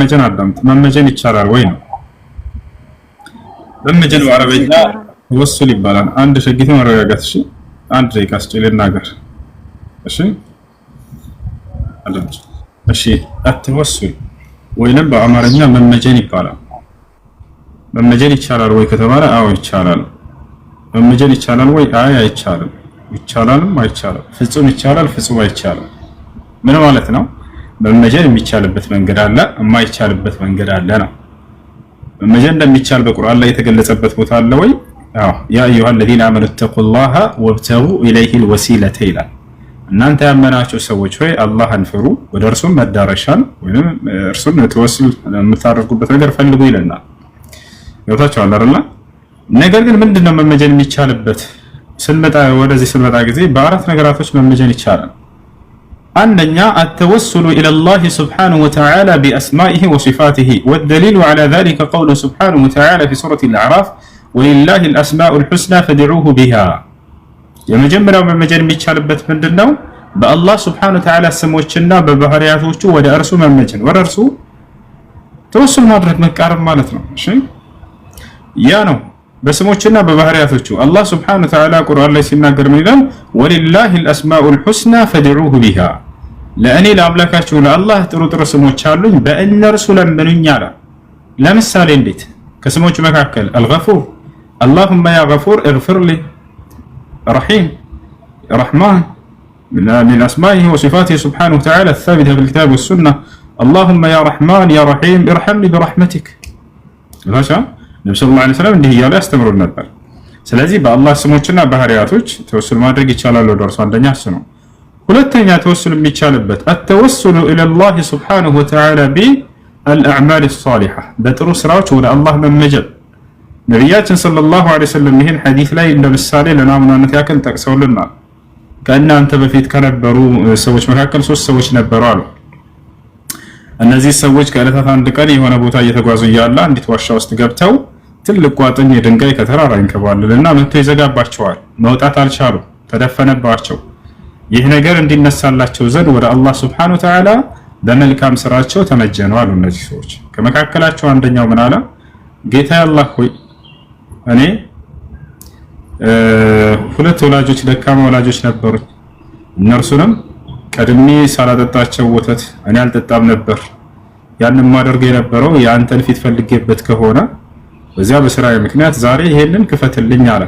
መመጀን አዳምጥ። መመጀን ይቻላል ወይ ነው። መመጀን በአረበኛ ተወሱል ይባላል። አንድ ሸጊት መረጋጋት። እሺ አንድ ደቂቃ ስጪ ልናገር። እሺ አዳምጥ። እሺ አተወሱል ወይንም በአማርኛ መመጀን ይባላል። መመጀን ይቻላል ወይ ከተባለ አዎ ይቻላል። መመጀን ይቻላል ወይ? አይ አይቻልም። ይቻላልም አይቻልም። ፍጹም ይቻላል፣ ፍጹም አይቻልም። ምን ማለት ነው? መመጀን የሚቻልበት መንገድ አለ፣ የማይቻልበት መንገድ አለ ነው። መመጀን እንደሚቻል በቁርአን ላይ የተገለጸበት ቦታ አለ ወይ? አዎ ያ አዩሃ الذين آمنوا اتقوا الله وابتغوا إليه الوسيلة ይላል። እናንተ ያመናችሁ ሰዎች ሆይ አላህን ፍሩ፣ ወደ እርሱም መዳረሻን ወይንም እርሱን ተወሱል የምታደርጉበት ነገር ፈልጉ ይለናል። ይወታችኋል አይደል? ነገር ግን ምንድነው መመጀን የሚቻልበት? ወደዚህ ስንመጣ ጊዜ በአራት ነገራቶች መመጀን ይቻላል። አንደኛ التوسل إلى الله سبحانه وتعالى بأسمائه وصفاته والدليل على ذلك قوله سبحانه وتعالى في سورة الأعراف ولله الأسماء الحسنى فادعوه بها. የመጀመሪያው መመጀን የሚቻልበት ምንድነው? በአላህ Subhanahu Wa Ta'ala ስሞችና በባህሪያቶቹ ወደ እርሱ መመጀን፣ ወደ እርሱ ተወሱል ማድረግ መቃረብ ማለት ነው። እሺ ያ ነው በስሞችና በባህሪያቶቹ። አላህ Subhanahu Wa Ta'ala ቁርአን ላይ ሲናገር ምን ይላል? ወሊላሂ الأسماء الحسنى فادعوه بها. ለእኔ ለአምላካችሁ ለአላህ ጥሩ ጥሩ ስሞች አሉኝ በእነርሱ ለምኑኝ አለ። ለምሳሌ እንዴት? ከስሞቹ መካከል አልገፉር اللهم يا غفور اغفر لي، رحيم رحمن من أسمائه وصفاته سبحانه وتعالى الثابتة في الكتاب والسنة. اللهم يا رحمن يا رحيم ارحمني برحمتك. ماشي ነብዩ ሰለላሁ ዐለይሂ ወሰለም እንዲህ እያሉ ያስተምሩን ነበር። ስለዚህ በአላህ ስሞችና ባህሪያቶች ተወሱል ማድረግ ይቻላል ወደ እርሱ። አንደኛ እሱ ነው። ሁለተኛ ተወሱል የሚቻልበት التوسل إلى الله سبحانه وتعالى بالأعمال الصالحة በጥሩ ስራዎች ወደ አላህ መመጀን። ነብያችን ሰለላሁ ዐለይሂ ወሰለም ይህን ሐዲስ ላይ እንደ ምሳሌ ለናሙናነት ያክል ጠቅሰውልናል። ከእናንተ በፊት ከነበሩ ሰዎች መካከል 3 ሰዎች ነበሩ አሉ። እነዚህ ሰዎች ከዕለታት አንድ ቀን የሆነ ቦታ እየተጓዙ እያለ አንዲት ዋሻ ውስጥ ገብተው ትልቅ ቋጥኝ የድንጋይ ከተራራ ይንከባለልና መጥቶ ይዘጋባቸዋል። መውጣት አልቻሉ፣ ተደፈነባቸው። ይህ ነገር እንዲነሳላቸው ዘንድ ወደ አላህ Subhanahu Wa Ta'ala በመልካም ስራቸው ተመጀኑ አሉ። እነዚህ ሰዎች ከመካከላቸው አንደኛው ምን አለ? ጌታ አላህ ሆይ እኔ ሁለት ወላጆች ደካማ ወላጆች ነበሩኝ። እነርሱንም ቀድሜ ሳላጠጣቸው ወተት እኔ አልጠጣም ነበር። ያንን ማደርገው የነበረው የአንተን ፊት ፈልጌበት ከሆነ በዚያ በስራዬ ምክንያት ዛሬ ይሄንን ክፈትልኝ አለ።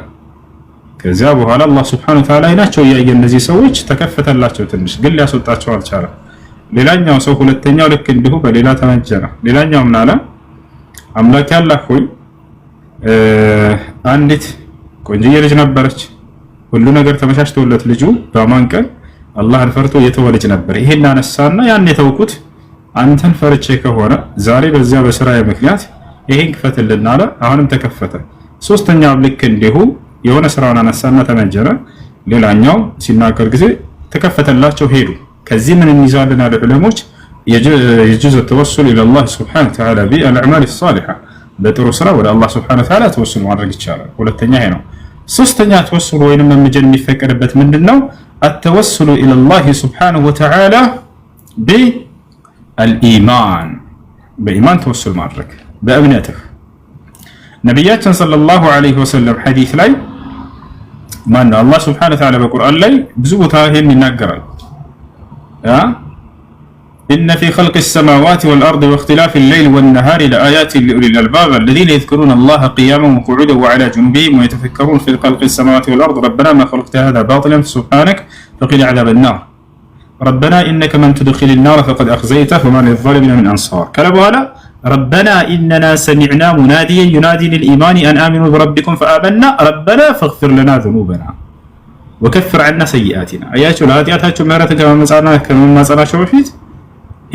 ከዚያ በኋላ አላህ Subhanahu Wa Ta'ala አይናቸው ያየ እነዚህ ሰዎች ተከፈተላቸው። ትንሽ ግን ሊያስወጣቸው አልቻለም። ሌላኛው ሰው ሁለተኛው ልክ እንዲሁ በሌላ ተመጀነ። ሌላኛው ምን አለ? አምላክ አላህ ሆይ አንዲት ቆንጆ ልጅ ነበረች። ሁሉ ነገር ተመቻችቶለት ልጁ በማን ቀን አላህን ፈርቶ የተወ ልጅ ነበር። ይሄን አነሳና ያን የተውኩት አንተን ፈርቼ ከሆነ ዛሬ በዚያ በስራዬ ምክንያት ይሄን ክፈትልና አለ። አሁንም ተከፈተ። ሶስተኛው ልክ እንዲሁ የሆነ ስራውን አነሳና ተመጀረ። ሌላኛው ሲናገር ጊዜ ተከፈተላቸው ሄዱ። ከዚህ ምን እንይዛለን አለ ዑለሞች يجوز التوسل الى الله سبحانه وتعالى بالاعمال الصالحه በጥሩ ስራ ወደ አላህ Subhanahu Wa Ta'ala ተወሱል ማድረግ ይቻላል። ሁለተኛ ይሄ ነው። ሶስተኛ ተወሱል ወይንም መመጀን የሚፈቀድበት ምንድነው? التوسل الى الله سبحانه وتعالى بالإيمان በኢማን ተወሱል ማድረግ በእምነትህ። ነብያችን ሰለላሁ ዐለይሂ ወሰለም ሐዲስ ላይ ማነው አላህ Subhanahu Wa Ta'ala በቁርአን ላይ ብዙ ቦታ ይሄን ይናገራል። إن في خلق السماوات والأرض واختلاف الليل والنهار لآيات لأولي الألباب الذين يذكرون الله قياما وقعودا وعلى جنوبهم ويتفكرون في خلق السماوات والأرض ربنا ما خلقت هذا باطلا سبحانك فقنا عذاب النار ربنا إنك من تدخل النار فقد أخزيته وما للظالمين من أنصار. كلامه هذا ربنا إننا سمعنا مناديا ينادي للإيمان أن آمنوا بربكم فآمنا ربنا فاغفر لنا ذنوبنا وكفر عنا سيئاتنا. آيات الآيات مرة كما مسألة شوفيت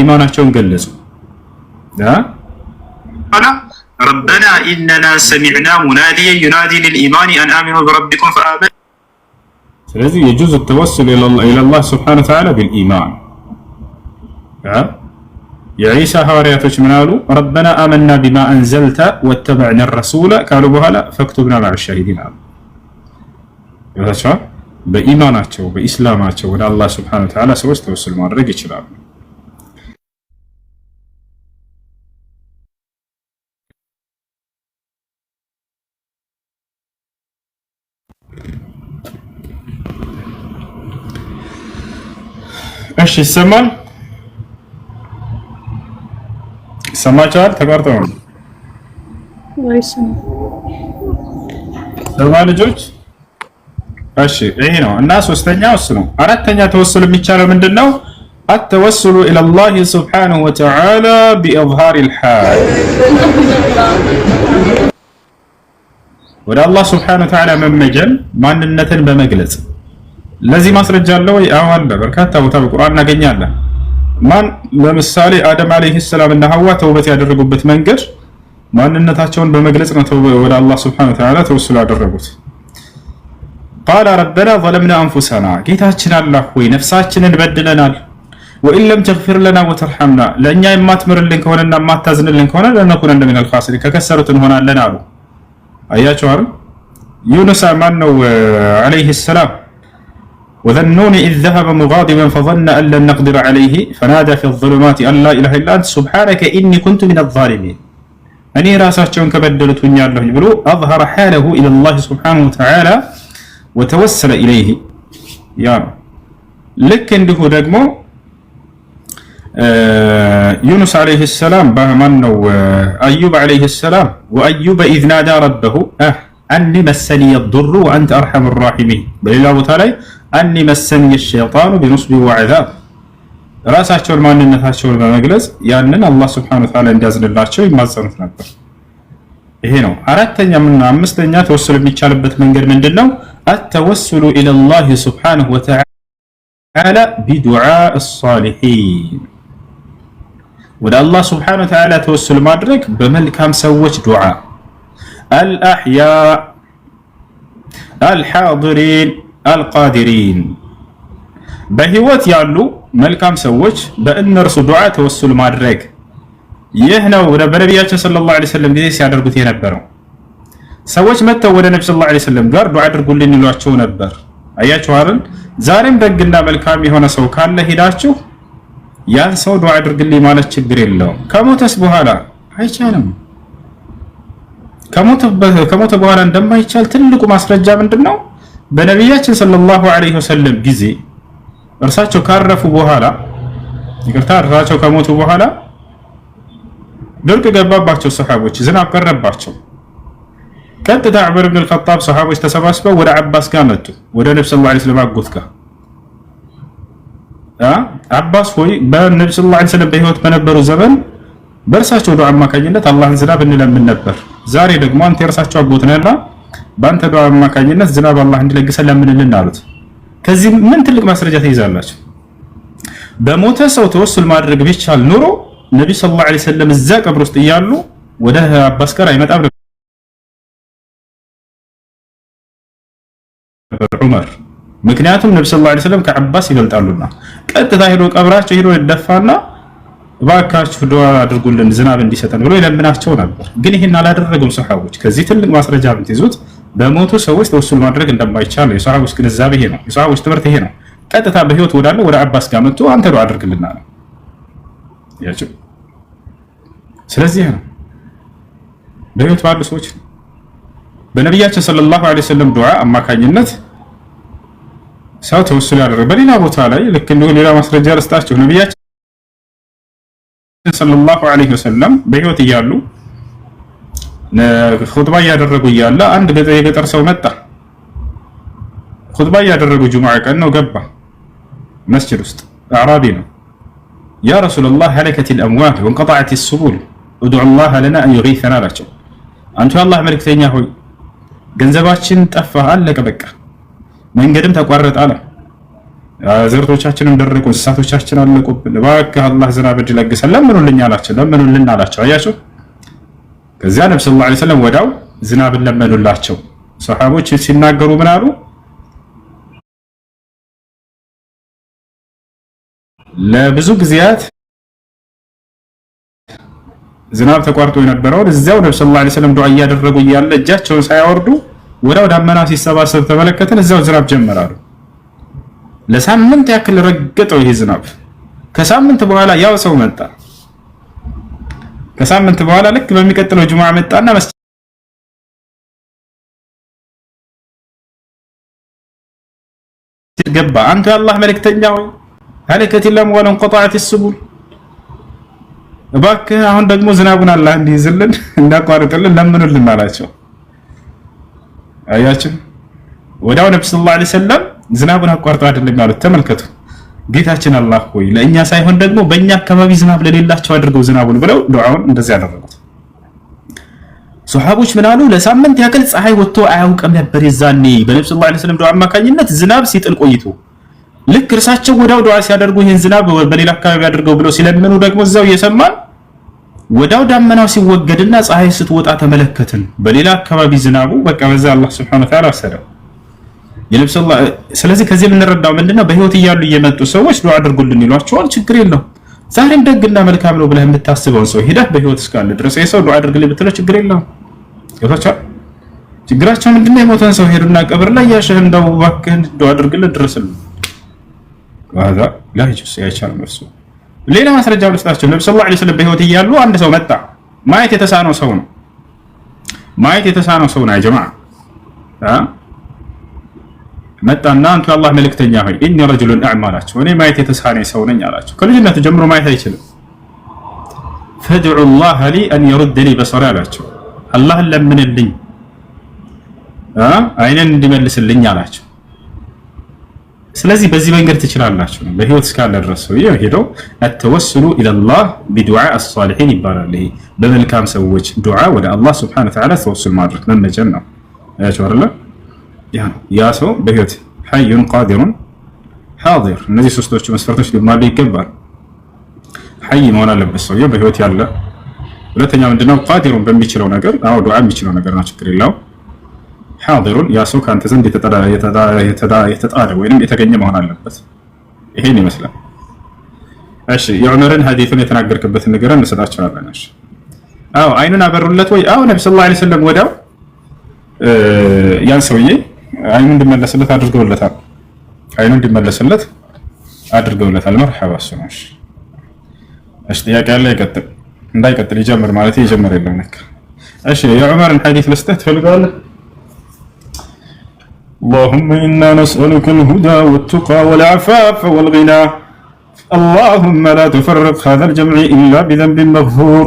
ኢማናቸውን ገለጹ። ربنا إننا سمعنا مناديا ينادي للإيمان أن آمنوا بربكم فآمنا. ስለዚህ يجوز التوسل إلى الله سبحانه وتعالى بالإيمان. የዒሳ ሐዋርያቶች ምን አሉ? ربنا آمنا بما أنزلت واتبعنا الرسول ካሉ በኋላ فاكتبنا مع الشاهدين አሉ። በኢማናቸው በኢስላማቸው ወደ አላህ Subhanahu Wa Ta'ala ሰዎች ተወሱል ማድረግ ይችላሉ። እሺ ይሰማል? ይሰማችኋል? ተቋርጠው ነው ወይስ ሰማ ልጆች? እሺ ይሄ ነው እና ሶስተኛው እሱ ነው። አራተኛ ተወሱል የሚቻለው ምንድነው? التوسل إلى الله سبحانه وتعالى بإظهار الحال ወደ አላህ ስብሐነሁ ወተዓላ መመጀን ማንነትን በመግለጽ ለዚህ ማስረጃ አለ ወይ? አዎ አለ። በርካታ ቦታ በቁርአን እናገኛለን። ማን ለምሳሌ አደም አለይሂ ሰላም እና ሐዋ ተውበት ያደረጉበት መንገድ ማንነታቸውን በመግለጽ ነው ወደ አላህ ስብሐነሁ ወተዓላ ተወሱል ያደረጉት። ቃለ ረበና ዘለምና አንፉሰና ጌታችን አላህ ሆይ ነፍሳችንን በድለናል፣ ወኢን ለም ተግፊር ለና ወተርሐምና ለእኛ የማትምርልን ከሆነና የማታዝንልን ከሆነ ለነኩነነ ሚነል ኻሲሪን ከከሰሩት እንሆናለን አሉ። አያችሁ አይደል? ዩኑስ ማን ነው አለይሂ ሰላም وذنون إذ ذهب مغاضبا فظن أن لن نقدر عليه فنادى في الظلمات أن لا إله إلا أنت سبحانك إني كنت من الظالمين أني راساتهم كبدلت ونيا الله بلو أظهر حاله إلى الله سبحانه وتعالى وتوسل إليه يا لكن له دقمو يونس عليه السلام بمن أيوب عليه السلام وأيوب إذ نادى ربه أني مسني الضر وأنت أرحم الراحمين بل الله تعالى أني مسني الشيطان بنصب وعذاب ራሳቸውን ማንነታቸውን በመግለጽ ያንን አላህ Subhanahu Wa Ta'ala እንዲያዝንላቸው ይማጸኑት ነበር። ይሄ ነው። አራተኛና አምስተኛ ተወሱል የሚቻልበት መንገድ ምንድነው? التوسل إلى الله سبحانه وتعالى بدعاء الصالحين ወደ አላህ Subhanahu Wa Ta'ala ተወሱል ማድረግ በመልካም ሰዎች ዱዓ الأحياء الحاضرين القادرين በህይወት ያሉ መልካም ሰዎች በእነርሱ ዱዓ ተወሱል ማድረግ ይህ ነው በነቢያችን ሰለላሁ ዐለይሂ ወሰለም ጊዜ ሲያደርጉት የነበረው። ሰዎች መጥተው ወደ ነብዩ ሰለላሁ ዐለይሂ ወሰለም ጋር ዱዓ አድርጉልኝ ይሏቸው ነበር። አያችሁ አይደል? ዛሬም ደግና መልካም የሆነ ሰው ካለ ሄዳችሁ ያን ሰው ዱዓ አድርግልኝ ማለት ችግር የለውም። ከሞተስ በኋላ አይቻልም። ከሞተ በኋላ እንደማይቻል ትልቁ ማስረጃ ምንድነው? በነቢያችን ሰለላሁ ዐለይሂ ወሰለም ጊዜ እርሳቸው ካረፉ በኋላ እርሳቸው ከሞቱ በኋላ ድርቅ ገባባቸው። ሰሃቦች ዝናብ ቀረባቸው። ቀጥታ ዑመር ኢብኑ አልኸጣብ ሰሃቦች ተሰባስበው ወደ አባስ ጋር መጡ። ወደ ነብዩ ሰለላሁ ዐለይሂ ወሰለም አጎት ጋር አባስ ሆይ በነብዩ ሰለላሁ ዐለይሂ ወሰለም በህይወት በነበሩ ዘመን በእርሳቸው ዱዓ አማካኝነት አላህን ዝናብ እንለምን ነበር። ዛሬ ደግሞ አንተ የእርሳቸው አጎት ነህና በአንተ ዱዓ አማካኝነት ዝናብ አላህ እንዲለግሰን ለምንልን አሉት። ከዚህ ምን ትልቅ ማስረጃ ተይዛላችሁ? በሞተ ሰው ተወሱል ማድረግ ቢቻል ኑሮ ነብዩ ሰለላሁ ዐለይሂ ወሰለም እዛ ቀብር ውስጥ እያሉ ወደ አባስ ጋር አይመጣም ነበር ዑመር። ምክንያቱም ነብዩ ሰለላሁ ዐለይሂ ወሰለም ከአባስ ይበልጣሉና ቀጥታ ሄዶ ቀብራቸው ሄዶ ይደፋና እባካችሁ ዱዓ አድርጉልን ዝናብ እንዲሰጠን ብሎ ይለምናቸው ነበር። ግን ይሄን አላደረጉም ሰሃቦች። ከዚህ ትልቅ ማስረጃ ብትይዙት በሞቱ ሰዎች ተወሱል ማድረግ እንደማይቻል የሰሃቦች ግንዛቤ ይሄ ነው። የሰሃቦች ትምህርት ይሄ ነው። ቀጥታ በህይወት ወዳለው ወደ አባስ ጋር መጥቶ አንተ ዱዓ አድርግልና ነው ያቸው። ስለዚህ ነው በህይወት ባሉ ሰዎች በነቢያችን ሰለላሁ ዐለይሂ ወሰለም ዱዓ አማካኝነት ሰው ተወሱል ያደረገ። በሌላ ቦታ ላይ ልክ እንደው ሌላ ማስረጃ ልስጣችሁ። ነቢያችን ሰለላሁ ዐለይሂ ወሰለም በህይወት እያሉ ኹጥባ እያደረጉ እያለ አንድ የገጠር ሰው መጣ። ኹጥባ እያደረጉ ጁሙዓ ቀን ነው። ገባ መስጂድ ውስጥ አዕራቢ ነው። ያ ረሱላላህ ሀለከቲል አምዋል ወንቀጠዐቲስ ሱቡል ኡድዑ ላህ ለና አን ዩጊሰና አላቸው። አንቱ የአላህ መልክተኛ ሆይ ገንዘባችን ጠፋ፣ አለቀ፣ በቃ መንገድም ተቋረጠ አለ። ዘርቶቻችንም ደረቁ፣ እንስሳቶቻችን አለቁብን፣ እባክህ አላህ ዝናብ እንዲለግሰን ለምኑልኝ አላቸው። ለምኑልን አላቸው። አያቸው። ከዚያ ነብዩ ሰለላሁ ዐለይሂ ወሰለም ወዳው ዝናብን ለመኑላቸው። ሰሃቦች ሲናገሩ ምን አሉ? ለብዙ ጊዜያት ዝናብ ተቋርጦ የነበረውን እዚያው ነብዩ ሰለላሁ ዐለይሂ ወሰለም ዱዓ እያደረጉ እያለ እጃቸውን ሳያወርዱ ወዳው ዳመና ሲሰባሰብ ተመለከትን። እዚያው ዝናብ ጀመራሉ። ለሳምንት ያክል ረገጠው ይሄ ዝናብ። ከሳምንት በኋላ ያው ሰው መጣ። ከሳምንት በኋላ ልክ በሚቀጥለው ጁሙዓ መጣና መስጂድ ገባ። አንተ የአላህ መልእክተኛ ሆይ هلكت الأموال وانقطعت السبل እባክህ አሁን ደግሞ ዝናቡን አላህ እንዲይዝልን እንዳቋርጥልን ለምኑልን አላቸው። አያችሁ ወዳው ነብዩ ሰለላሁ ዐለይሂ ወሰለም ዝናቡን አቋርጠው አይደለም ያሉት። ተመልከቱ ጌታችን አላህ ሆይ ለእኛ ሳይሆን ደግሞ በእኛ አካባቢ ዝናብ ለሌላቸው አድርገው ዝናቡን ብለው ዱዓውን እንደዚህ ያደረጉት። ሱሐቦች ምን አሉ? ለሳምንት ያክል ፀሐይ ወጥቶ አያውቅም ነበር የዛኔ በነብዩ ሰለላሁ ዐለይሂ ወሰለም ዱዓ አማካኝነት ዝናብ ሲጥል ቆይቶ ልክ እርሳቸው ወዳው ዱዓ ሲያደርጉ ይሄን ዝናብ በሌላ አካባቢ አድርገው ብለው ሲለምኑ ደግሞ እዛው እየሰማን ወዳው ዳመናው ሲወገድና ፀሐይ ስትወጣ ተመለከትን። በሌላ አካባቢ ዝናቡ በቃ በዛ አላህ Subhanahu Wa Ta'ala ወሰደው። ስለዚህ ከዚህ የምንረዳው ምንድነው? በህይወት እያሉ እየመጡ ሰዎች ዱዓ አድርጉልን ይሏቸዋል። ችግር የለው። ዛሬም ደግና መልካም ነው ብለህ የምታስበውን ሰው ሄደህ በህይወት እስካለ ድረስ የሰው ዱዓ አድርግልኝ ብትለው ችግር የለው። ይወጣቻ ችግራቸው ምንድነው? የሞተን ሰው ሄዱና ቀብር ላይ ያሸህ እንደው እባክህን ዱዓ አድርግልን ድረስልን ዋዛ لا يجوز አይቻልም። እሱ ሌላ ማስረጃ ልስጣችሁ። ነብዩ ሰለላሁ ዐለይሂ ወሰለም በህይወት እያሉ አንድ ሰው መጣ። ማየት የተሳነው ሰው ነው። ማየት የተሳነው ሰው ነው። ያ ጀማዓ መጣና አንተ የአላህ መልእክተኛ ሆይ ኢኒ ረጁሉን አዕማ አላቸው። እኔ ማየት የተሳነኝ ሰው ነኝ አላቸው። ከልጅነቱ ጀምሮ ማየት አይችልም። ፈድዑ ላህ ሊ አን የሩድ ሊ በሰሪ አላቸው። አላህን ለምንልኝ አይነን እንዲመልስልኝ አላቸው። ስለዚህ በዚህ መንገድ ትችላላችሁ። በህይወት እስካለ ድረስ ሰውዬው ሄዶ التوسل الى الله بدعاء الصالحين ይባላል። ይሄ በመልካም ሰዎች ዱዓ ወደ አላህ Subhanahu Wa Ta'ala ተወሱል ማድረግ መመጀን ነው። አያችሁ አይደል? ያ ሰው በህይወት حي قادر حاضر እነዚህ ሶስቶቹ መስፈርቶች ሊሟሉ ይገባል። حي መሆን አለበት ሰውዬው በህይወት ያለ። ሁለተኛ ምንድነው? قادر በሚችለው ነገር አው ዱዓ የሚችለው ነገር ነው። ችግር የለውም። حاضرون يا سو كانت زند يتطاد ወይንም የተገኘ መሆን አለበት። ይሄን ይመስላል። እሺ የዑመርን ሐዲሱን የተናገርክበትን ነገር እንሰጣቸዋለን። እሺ አዎ አይኑን አበሩለት ወይ? አዎ ነብዩ ሰለላሁ ዐለይሂ ወሰለም ወዲያው ያን ሰውዬ አይኑን እንዲመለስለት አድርገውለታል። አይኑን እንዲመለስለት አድርገውለታል። መርሐባ እሺ እሺ ጥያቄ ያለ ይቀጥል። እንዳይቀጥል ይጀምር ማለት ይጀምር የለም ነክ። እሺ የዑመርን ሐዲስ መስጠት ትፈልጋለህ? اللهم إنا نسألك الهدى والتقى والعفاف والغنى اللهم لا تفرق هذا الجمع إلا بذنب مغفور.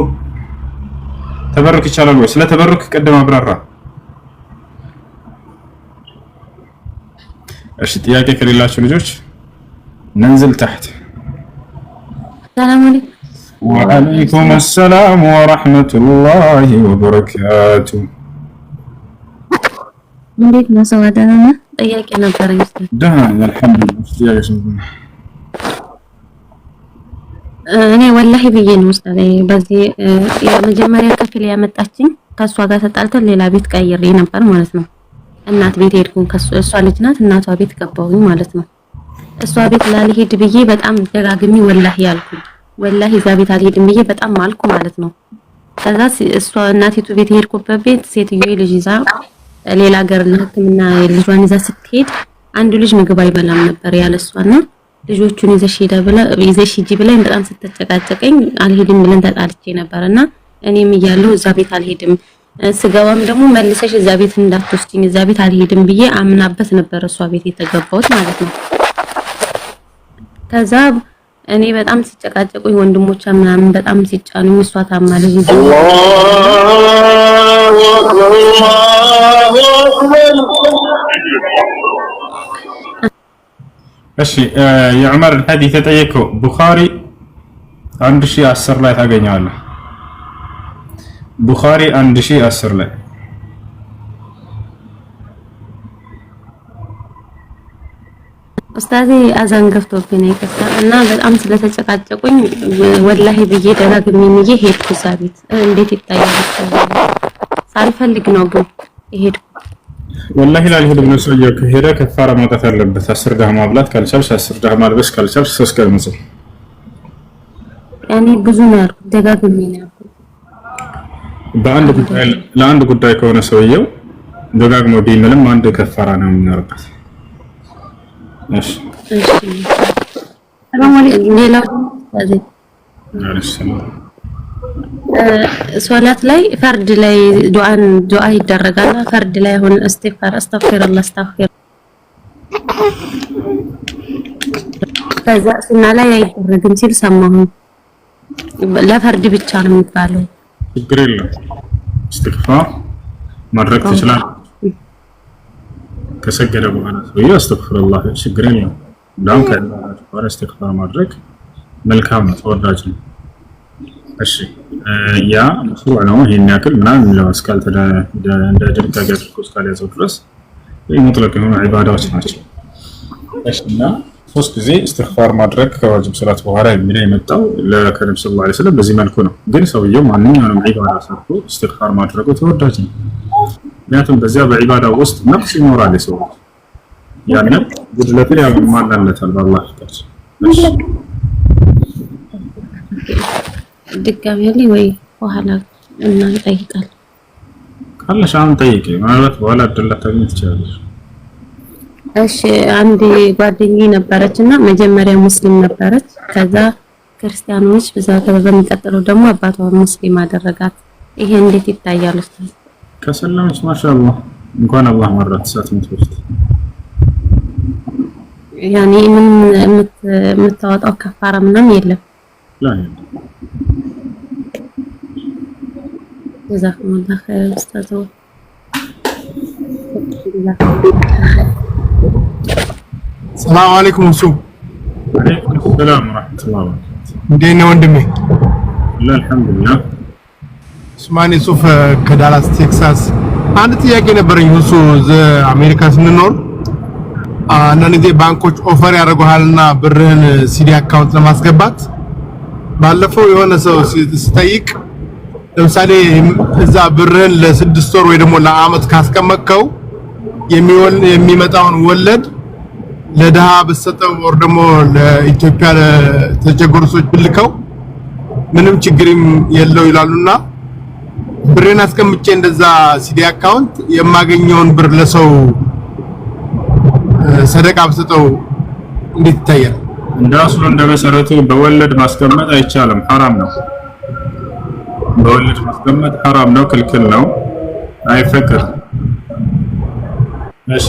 تبرك إن شاء الله لا تبرك قدم أبرارا. أشتياك كريلا شو لجوش ننزل تحت. السلام عليكم. وعليكم السلام ورحمة الله وبركاته. እንዴት ነው ሰው ደህና? ጥያቄ ነበረኝ። ደህና አልሐምዱሊላህ። እኔ ወላሂ ብዬ ነው ኡስታዝ በዚህ የመጀመሪያ ክፍል ያመጣችኝ ከሷ ጋር ተጣልተን ሌላ ቤት ቀይሬ ነበር ማለት ነው። እናት ቤት ሄድኩኝ። እሷ ልጅ ናት። እናቷ ቤት ገባሁኝ ማለት ነው። እሷ ቤት ላልሄድ ብዬ በጣም ደጋግሜ ወላሂ ያልኩኝ ወላሂ እዛ ቤት አልሄድም ብዬ በጣም ማልኩ ማለት ነው። ከዛ እሷ እናቲቱ ቤት ሄድኩበት ቤት ሴትዮዋ ልጅ ይዛ ሌላ ሀገር ለሕክምና ልጇን ይዛ ስትሄድ አንዱ ልጅ ምግብ አይበላም ነበር ያለሷና ልጆቹን ይዘሽ ሂጂ ብላኝ በጣም ስትጨቃጨቀኝ አልሄድም ብለን ተጣልቼ ነበርና እኔም እያለሁ እዛ ቤት አልሄድም ስገባም ደግሞ መልሰሽ እዛ ቤት እንዳትወስጂኝ እዛ ቤት አልሄድም ብዬ አምናበት ነበር እሷ ቤት የተገባሁት ማለት ነው። ከዛ እኔ በጣም ሲጨቃጨቁኝ ወንድሞቿ ምናምን በጣም ሲጫኑኝ እሷ ታማ ልጅ ይዘው እሺ የዑመር ሐዲስ ተጠየቀው ቡኻሪ 1010 ላይ ታገኛለህ። ቡኻሪ 1010 ላይ ኡስታዚ አዛን ገፍቶብኝ ይቀጣ እና በጣም ስለተጨቃጨቁኝ ወላሂ ብዬ ደጋግሜ ምዬ ሄድኩ እዛ ቤት። እንዴት ይታያል? ሳልፈልግ ነው ግን ሄድኩ። ወላሂ ላልሄድ ነው ሰውዬው ከሄደ ከፋራ ማውጣት አለበት። 10 ድርሃም ማብላት ካልቻልሽ 10 ድርሃም ማልበስ ካልቻልሽ 3 ቀን መጽም ያኔ ብዙ ነው ያልኩት፣ ደጋግሜ ነው ያልኩት። ለአንድ ጉዳይ ከሆነ ሰውዬው ደጋግሞ ቢምልም አንድ ከፋራ ነው የሚኖርበት። እሺ ሰላም አለይኩም። ሌላው ሶላት ላይ ፈርድ ላይ ዱዓ ይደረጋል። ፈርድ ላይ አሁን አስተግፊሩላህ ከዛ ሱና ላይ አይደረግም ሲል ሰማሁ። ለፈርድ ብቻ ነው የሚባለው። ችግር የለም እስትግፋር ማድረግ ትችላለህ። ከሰገደ በኋላ ሰውዬው አስተግፍሩላህ ችግር የለም። እንዳውም ከኢባዳት በኋላ እስትግፋር ማድረግ መልካም ነው፣ ተወዳጅ ነው። እሺ ያ መስሩዕ ነው። ይሄን ያክል ምናምን ለማስካል እንደ ድንጋጌ አድርጎ እስካልያዘው ድረስ ሙጥለቅ የሆኑ ዒባዳዎች ናቸው። እሺ እና 3 ጊዜ እስትግፋር ማድረግ ከዋጅብ ሰላት በኋላ የሚለው የመጣው ለከነብዩ ሰለላሁ ዐለይሂ ወሰለም በዚህ መልኩ ነው። ግን ሰውየው ማንኛውንም ዒባዳ ሰርቶ እስትግፋር ማድረጉ ተወዳጅ ነው። ምክንያቱም በዚያ በዒባዳው ውስጥ ነፍስ ይኖራል። የሰው ያንን ጉድለትን ያሟላለታል በአላህ ፍቃድ። ድጋሚ ያለ ወይ በኋላ እና እንጠይቃለን። ካለሽ አሁን ጠይቂ፣ ምናልባት በኋላ እድል ላታገኝ ትችላለሽ። እሺ አንድ ጓደኛዬ ነበረችና መጀመሪያ ሙስሊም ነበረች። ከዛ ክርስቲያኖች በሚቀጥለው ደግሞ አባቷ ሙስሊም አደረጋት። ይሄ እንዴት ይታያል ኡስታዝ? ከሰለመች ማሻአላህ እንኳን አላህ መራት ሳትሞት በፊት ያኔ ምን የምታወጣው ከፋራ ምናምን የለም። ጀዛኩሙላህ ኸይር ኡስታዝ። ሰላም አለይኩም እሱ ወአለይኩም ሰላም ወራህመቱላሂ ወበረካቱህ። እንዴት ነህ ወንድሜ? አልሐምዱሊላህ። ኡስማን ዩሱፍ ከዳላስ ቴክሳስ። አንድ ጥያቄ ነበረኝ። እሱ አሜሪካ ስንኖር አንዳንድ ጊዜ ባንኮች ኦፈር ያደርጉሃልና ብርህን ሲዲ አካውንት ለማስገባት ባለፈው የሆነ ሰው ሲጠይቅ ለምሳሌ እዛ ብርህን ለ6 ወር ወይ ደግሞ ለአመት ካስቀመጥከው የሚመጣውን ወለድ ለድሃ በሰጠው ወር ደግሞ ለኢትዮጵያ ለተቸገሩ ሰዎች ብልከው ምንም ችግርም የለው ይላሉና ብሬን አስቀምጬ እንደዛ ሲዲ አካውንት የማገኘውን ብር ለሰው ሰደቃ በሰጠው እንዴት ይታያል? እንዳስሉ እንደመሰረቱ በወለድ ማስቀመጥ አይቻልም፣ ሐራም ነው። በወለድ ማስቀመጥ ሐራም ነው፣ ክልክል ነው፣ አይፈቀድም። እሺ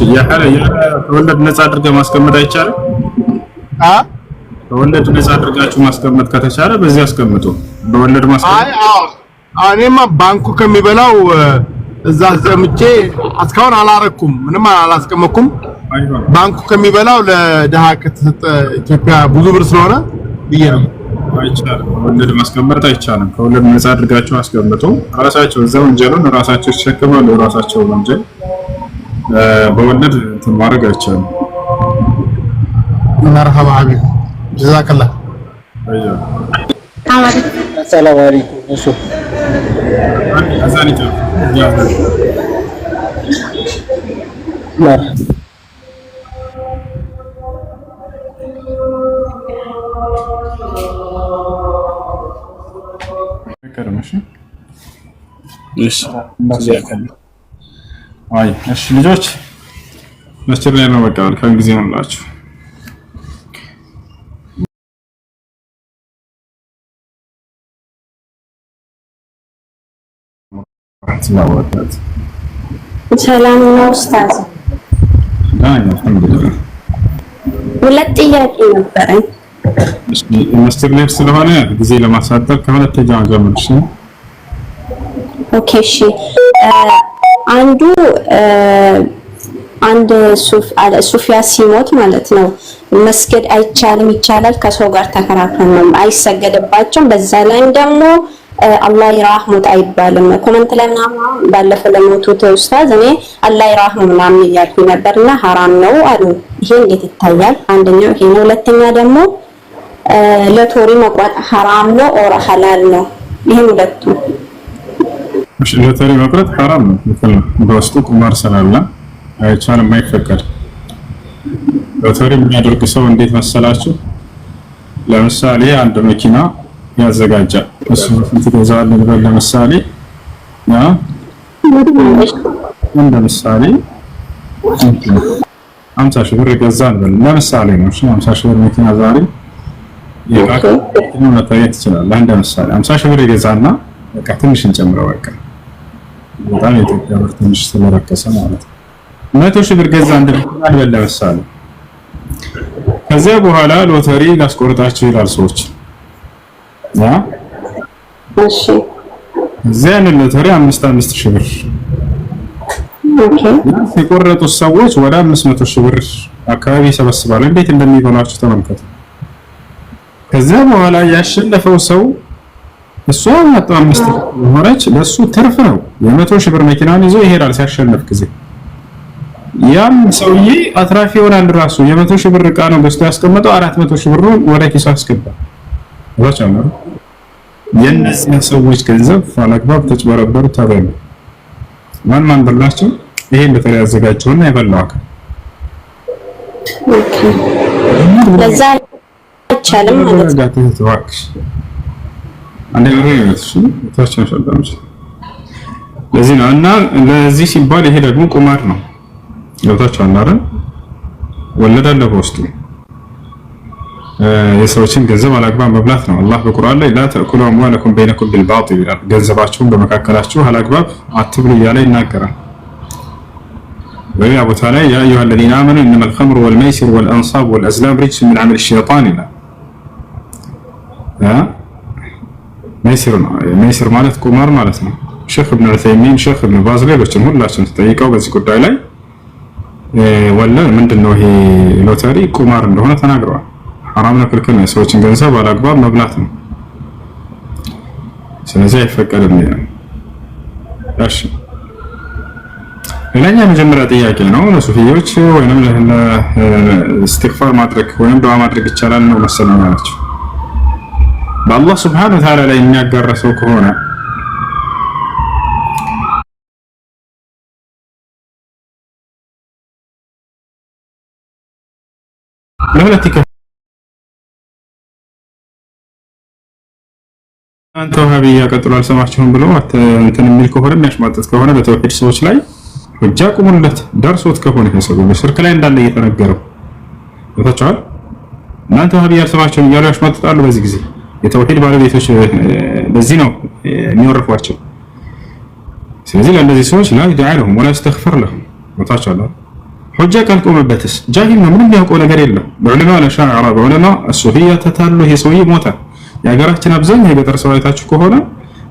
ከወለድ ነፃ አድርገህ ማስቀመጥ አይቻልም? ከወለድ ነፃ አድርጋችሁ ማስቀመጥ ከተቻለ በዚህ አስቀምጡ። በወለድ ማስቀመጥ እኔማ ባንኩ ከሚበላው እዛ አስቀምጬ እስካሁን አላረኩም፣ ምንም አላስቀመጥኩም። ባንኩ ከሚበላው ለድሃ ከተሰጠ ኢትዮጵያ ብዙ ብር ስለሆነ ብዬ ነው። አይቻልም፣ ከወለድ ማስቀመጥ አይቻልም። ከወለድ ነፃ አድርጋችሁ አስቀምጡ። ራሳቸው እዛ ወንጀሉን ራሳቸው ይሸከማሉ፣ ራሳቸው ወንጀል በወለድ እንትን ማድረግ አይቻልም። መርሐባ ሐቢብ ጀዛከላህ። ሰላም አለይኩም እሱ አዛኒቶ እሺ ልጆች መስጂድ ላይ ነው በቃ ከጊዜ ሆነላችሁ። ሰላም ነው ኡስታዝ። አልሐምዱሊላህ። ሁለት ጥያቄ ነበረኝ። እሺ መስጂድ ላይ ስለሆነ ጊዜ ለማሳጠር ከሁለተኛው ጀምር። ኦኬ እሺ። አንድ ሱፊያ ሲሞት ማለት ነው መስገድ አይቻልም ይቻላል ከሰው ጋር ተከራክረን ነው አይሰገድባቸውም። በዛ ላይ ደግሞ አላህ ይራህሙት አይባልም። ኮሜንት ላይ ምናምን ባለፈው ለሞቱት ኡስታዝ እኔ አላህ ይራህሙ ምናምን እያልኩኝ ነበርና ሐራም ነው አሉ። ይሄ እንዴት ይታያል? አንደኛው ይሄ ነው። ሁለተኛ ደግሞ ለቶሪ መቁረጥ ሐራም ነው ኦር ሐላል ነው? ይሄን ሁለቱ። እሺ ለቶሪ መቁረጥ ሐራም ነው፣ በውስጡ ቁማር ስላለ አይቻልም፣ አይፈቀድም። ለቶሪ የሚያደርግ ሰው እንዴት መሰላችሁ? ለምሳሌ አንድ መኪና ያዘጋጃል፣ እሱ ስንት ገዛል እንበል። ለምሳሌ እንደ ምሳሌ 50 ሺህ ብር ገዛ እንበል። ለምሳሌ ነው እሺ። 50 ሺህ ብር መኪና ዛሬ የካክቲኑ መታየት ይችላል። እንደ ምሳሌ 50 ሺህ ብር ይገዛና በቃ ትንሽ እንጨምረው፣ በቃ በጣም የኢትዮጵያ ብር ትንሽ ስለረከሰ ማለት ነው። 100 ሺህ ብር ገዛ እንበል። ለምሳሌ ከዚያ በኋላ ሎተሪ ላስቆርጣችሁ ይላል ሰዎች ያ እሺ ዛን ሎተሪ 5 ሺህ ብር ኦኬ የቆረጡት ሰዎች ወደ 500 ሺህ ብር አካባቢ ይሰበስባሉ። እንዴት እንደሚሆናችሁ ተመልከቱ። ከዛ በኋላ ያሸነፈው ሰው እሱ አጣ 5 ሆነች ለሱ ትርፍ ነው። የ100 ሺህ ብር መኪናን ይዞ ይሄዳል ሲያሸንፍ ጊዜ ያም ሰውዬ አትራፊ ይሆናል። ራሱ የ100 ሺህ ብር ዕቃ ነው ገዝቶ ያስቀመጠው 400 ሺህ ብር ወደ ኪሱ አስገባ። ወጣው የነዚህ ሰዎች ገንዘብ አላግባብ ተጭበረበሩ ተበሉ። ማን በላቸው? ይሄ እንደተለይ ያዘጋጀውና የበላው አካል ለዛ አይቻልም ማለት ነው። ለዚህ ነው እና ለዚህ ሲባል ይሄ ደግሞ ቁማር ነው። ገብታችሁ አናረ ወለድ አለ በውስጡ የሰዎችን ገንዘብ አላግባብ መብላት ነው። አላህ በቁርአን ላይ ላ ተእኩሉ አምዋለኩም በይነኩም ቢልባጢል ይላል። ገንዘባችሁን በመካከላችሁ አላግባብ አትብሉ እያለ ይናገራል። በሌላ ቦታ ላይ ያ አዩሃ አለዚነ አመኑ ኢነመል ኸምሩ ወልመይሲሩ ወልአንሳቡ ወልአዝላም ሪጅሱን ሚን ዐመሊ ሸይጣን ይላል። መይሲር ማለት ቁማር ማለት ነው። ሼኽ ኢብኑ ዑሰይሚን፣ ሼኽ ኢብኑ ባዝ ሌሎችም ሁላችሁም ተጠይቀው በዚህ ጉዳይ ላይ ወላ ምንድነው ይሄ ሎተሪ ቁማር እንደሆነ ተናግረዋል። ሐራም ነው፣ ክልክል ነው። የሰዎችን ገንዘብ አላግባብ መብላት ነው። ስለዚህ አይፈቀድም ይላል። እሺ ሌላኛው መጀመሪያ ጥያቄ ነው ለሱፊዮች ወይንም ለእስትግፋር ማድረግ ወይንም ዱዓ ማድረግ ይቻላል ነው መሰለኝ አላችሁ። በአላህ ሱብሓነሁ ወተዓላ ላይ የሚያጋራ ሰው ከሆነ ለሁለት አንተ ወሃቢያ ቀጥሎ አልሰማችሁም ብሎ እንትን የሚል ከሆነ የሚያሽማጥጥ ከሆነ በተውሂድ ሰዎች ላይ ሁጃ ቁሙለት። ደርሶት ከሆነ የሰው ሽርክ ላይ እንዳለ እየተነገረው ወጣቻል። እናንተ ወሃቢያ አልሰማችሁም እያሉ ያሽማጥጣሉ። በዚህ ጊዜ የተውሂድ ባለቤቶች በዚህ ነው የሚወርፏቸው። ስለዚህ ለእነዚህ ሰዎች ላ ይድዓ ለሁም ወላ ይስተግፊር ለሁም ወጣቻል። ሁጃ ካልቆመበትስ ጃሂል ነው፣ ምንም ያውቀው ነገር የለም። በዑለማ ለሻዕራ በዑለማ ሱፊያ ተታሉ ይሄ ሰውዬ ሞተ። የሀገራችን አብዛኛው የገጠር ሰው አይታችሁ ከሆነ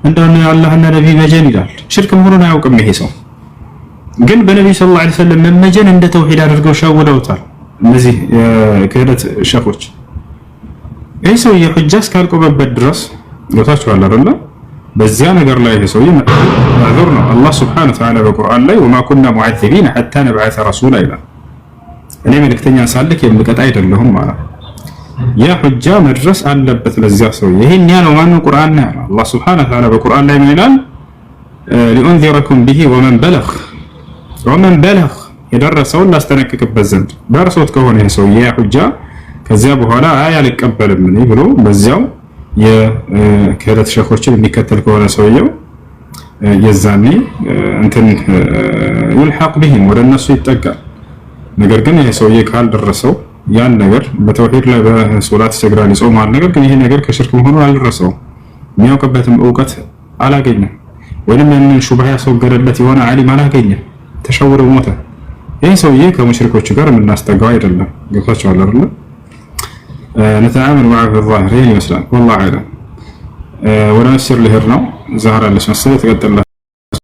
እንደነ አላህና ነብይ መጀን ይላል። ሽርክ መሆኑን አያውቅም። ይሄ ሰው ግን በነብዩ ሰለላሁ ዐለይሂ ወሰለም መመጀን እንደ ተውሂድ አድርገው ሸውደውታል እነዚህ የክህደት ሸኾች። ይሄ ሰው የሁጃ እስካልቆመበት ድረስ ገብታችኋል አይደል? በዚያ ነገር ላይ ይሄ ሰው ማዕዙር ነው። አላህ ሱብሓነሁ ወተዓላ በቁርአን ላይ ወማ ኩና ሙዐዚቢነ ሐታ ነብዐሰ ረሱላ ይላል። እኔ መልእክተኛን ሳልክ የምቀጣ አይደለሁም ማለት ያ ሁጃ መድረስ አለበት ለዚያ ሰው። ይሄን ያለው ማነው? ቁርአን ነው ያለው። አላህ ሱብሓነሁ ወተዓላ በቁርአን ላይ ምን ይላል? ሊኡንዚረኩም ቢሂ ወመን በለግ የደረሰውን ላስጠነቅቅበት ዘንድ ደርሶት ከሆነ ይሄ ሰው ያ ሁጃ ከዚያ በኋላ አይ አልቀበልም እኔ ብሎ በዚያው የክህደት ሸኾችን የሚከተል ከሆነ ሰውየው የዛኔ እንትን ይልሐቅ ቢሂም ወደ እነሱ ይጠጋል። ነገር ግን ይሄ ሰውዬ ካልደረሰው ያን ነገር በተውሂድ ላይ በሶላት ይሰግዳል፣ ይጾማል። ነገር ግን ይሄ ነገር ከሽርክ መሆኑን አልደረሰውም። የሚያውቅበትም እውቀት አላገኘም። ወይንም ያንን ሹብሃ ያስወገደለት የሆነ ዓሊም አላገኘም። ተሸውሮ ሞተ። ይሄ ሰውዬ ከሙሽሪኮቹ ጋር የምናስጠጋው አይደለም። ገብቷችኋል አይደል? ነተዓመል ማዐሁ ቢዛሂር ይመስላል። ወላሂ አዕለም። ወደ መስጂድ ልሄድ ነው። ዛህራ አለች መሰለኝ ተቀጥላ